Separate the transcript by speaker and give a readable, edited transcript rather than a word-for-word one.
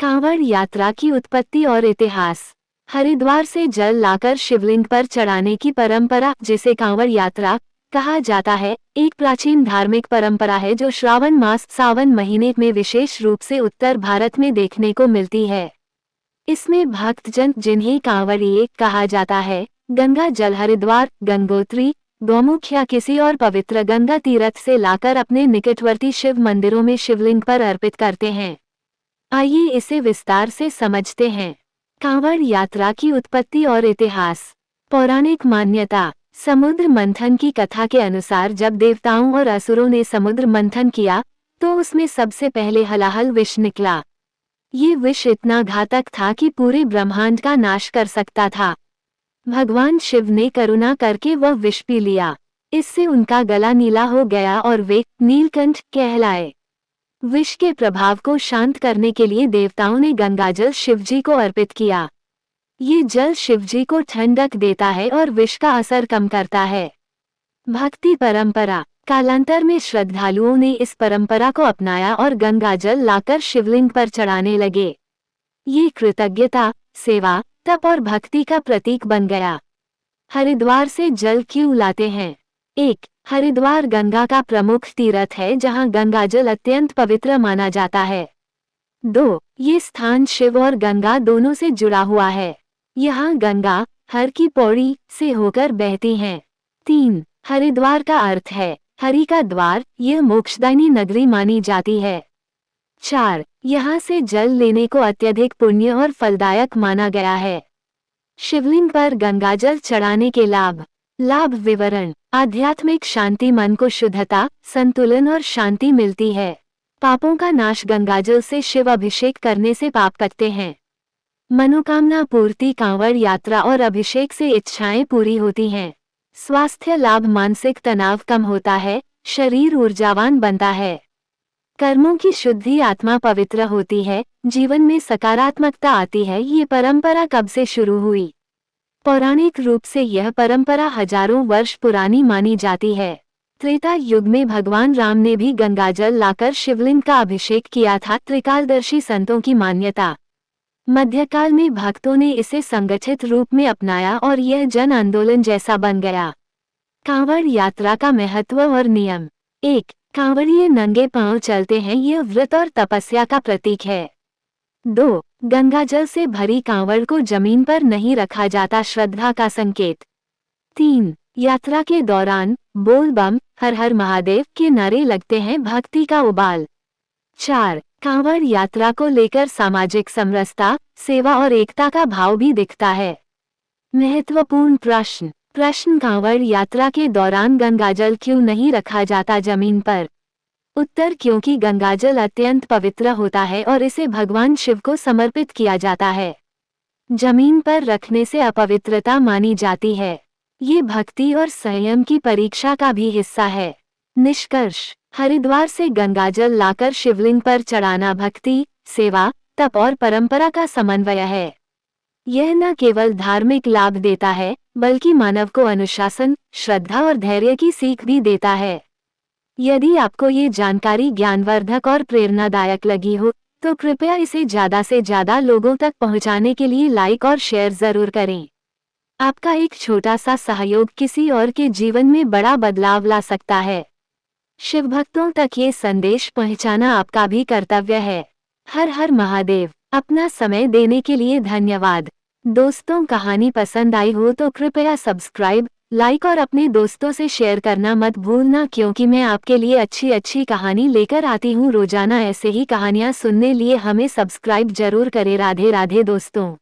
Speaker 1: कांवड़ यात्रा की उत्पत्ति और इतिहास। हरिद्वार से जल लाकर शिवलिंग पर चढ़ाने की परंपरा, जिसे कांवड़ यात्रा कहा जाता है, एक प्राचीन धार्मिक परंपरा है जो श्रावण मास सावन महीने में विशेष रूप से उत्तर भारत में देखने को मिलती है। इसमें भक्तजन, जिन्हें कांवड़िए कहा जाता है, गंगा जल हरिद्वार, गंगोत्री, गौमुख या किसी और पवित्र गंगा तीर्थ से लाकर अपने निकटवर्ती शिव मंदिरों में शिवलिंग पर अर्पित करते हैं। आइए इसे विस्तार से समझते हैं। कांवड़ यात्रा की उत्पत्ति और इतिहास। पौराणिक मान्यता। समुद्र मंथन की कथा के अनुसार जब देवताओं और असुरों ने समुद्र मंथन किया तो उसमें सबसे पहले हलाहल विष निकला। ये विष इतना घातक था कि पूरे ब्रह्मांड का नाश कर सकता था। भगवान शिव ने करुणा करके वह विष पी लिया। इससे उनका गला नीला हो गया और वे नीलकंठ कहलाए। विष के प्रभाव को शांत करने के लिए देवताओं ने गंगाजल शिवजी को अर्पित किया। ये जल शिवजी को ठंडक देता है और विष का असर कम करता है। भक्ति परंपरा। कालांतर में श्रद्धालुओं ने इस परंपरा को अपनाया और गंगाजल लाकर शिवलिंग पर चढ़ाने लगे। ये कृतज्ञता, सेवा, तप और भक्ति का प्रतीक बन गया। हरिद्वार से जल क्यों लाते हैं? 1. हरिद्वार गंगा का प्रमुख तीर्थ है जहां गंगाजल अत्यंत पवित्र माना जाता है। 2. ये स्थान शिव और गंगा दोनों से जुड़ा हुआ है। यहाँ गंगा हर की पौड़ी से होकर बहती हैं। 3. हरिद्वार का अर्थ है हरि का द्वार, यह मोक्षदायिनी नगरी मानी जाती है। 4. यहाँ से जल लेने को अत्यधिक पुण्य और फलदायक माना गया है। शिवलिंग पर गंगाजल चढ़ाने के लाभ। लाभ विवरण। आध्यात्मिक शांति, मन को शुद्धता, संतुलन और शांति मिलती है। पापों का नाश। गंगाजल से शिव अभिषेक करने से पाप कटते हैं। मनोकामना पूर्ति। कांवड़ यात्रा और अभिषेक से इच्छाएं पूरी होती हैं। स्वास्थ्य लाभ। मानसिक तनाव कम होता है, शरीर ऊर्जावान बनता है। कर्मों की शुद्धि। आत्मा पवित्र होती है, जीवन में सकारात्मकता आती है। ये परंपरा कब से शुरू हुई? पौराणिक रूप से यह परंपरा हजारों वर्ष पुरानी मानी जाती है। त्रेता युग में भगवान राम ने भी गंगाजल लाकर शिवलिंग का अभिषेक किया था। त्रिकालदर्शी संतों की मान्यता। मध्यकाल में भक्तों ने इसे संगठित रूप में अपनाया और यह जन आंदोलन जैसा बन गया। कांवड़ यात्रा का महत्व और नियम। 1. कांवड़िए नंगे पांव चलते हैं, यह व्रत और तपस्या का प्रतीक है। 2. गंगाजल से भरी कांवड़ को जमीन पर नहीं रखा जाता, श्रद्धा का संकेत। 3. यात्रा के दौरान बोल बम, हर हर महादेव के नारे लगते हैं, भक्ति का उबाल। 4. कांवड़ यात्रा को लेकर सामाजिक समरसता, सेवा और एकता का भाव भी दिखता है। महत्वपूर्ण प्रश्न। कांवड़ यात्रा के दौरान गंगाजल क्यों नहीं रखा जाता जमीन पर? उत्तर, क्योंकि गंगाजल अत्यंत पवित्र होता है और इसे भगवान शिव को समर्पित किया जाता है। जमीन पर रखने से अपवित्रता मानी जाती है। ये भक्ति और संयम की परीक्षा का भी हिस्सा है। निष्कर्ष। हरिद्वार से गंगाजल लाकर शिवलिंग पर चढ़ाना भक्ति, सेवा, तप और परंपरा का समन्वय है। यह न केवल धार्मिक लाभ देता है, बल्कि मानव को अनुशासन, श्रद्धा और धैर्य की सीख भी देता है। यदि आपको ये जानकारी ज्ञानवर्धक और प्रेरणादायक लगी हो तो कृपया इसे ज़्यादा से ज़्यादा लोगों तक पहुंचाने के लिए लाइक और शेयर ज़रूर करें। आपका एक छोटा सा सहयोग किसी और के जीवन में बड़ा बदलाव ला सकता है। शिव भक्तों तक ये संदेश पहुंचाना आपका भी कर्तव्य है। हर हर महादेव। अपना समय देने के लिए धन्यवाद। दोस्तों, कहानी पसंद आई हो तो कृपया सब्सक्राइब, लाइक और अपने दोस्तों से शेयर करना मत भूलना, क्योंकि मैं आपके लिए अच्छी कहानी लेकर आती हूँ रोजाना। ऐसे ही कहानियाँ सुनने लिए हमें सब्सक्राइब जरूर करें। राधे राधे दोस्तों।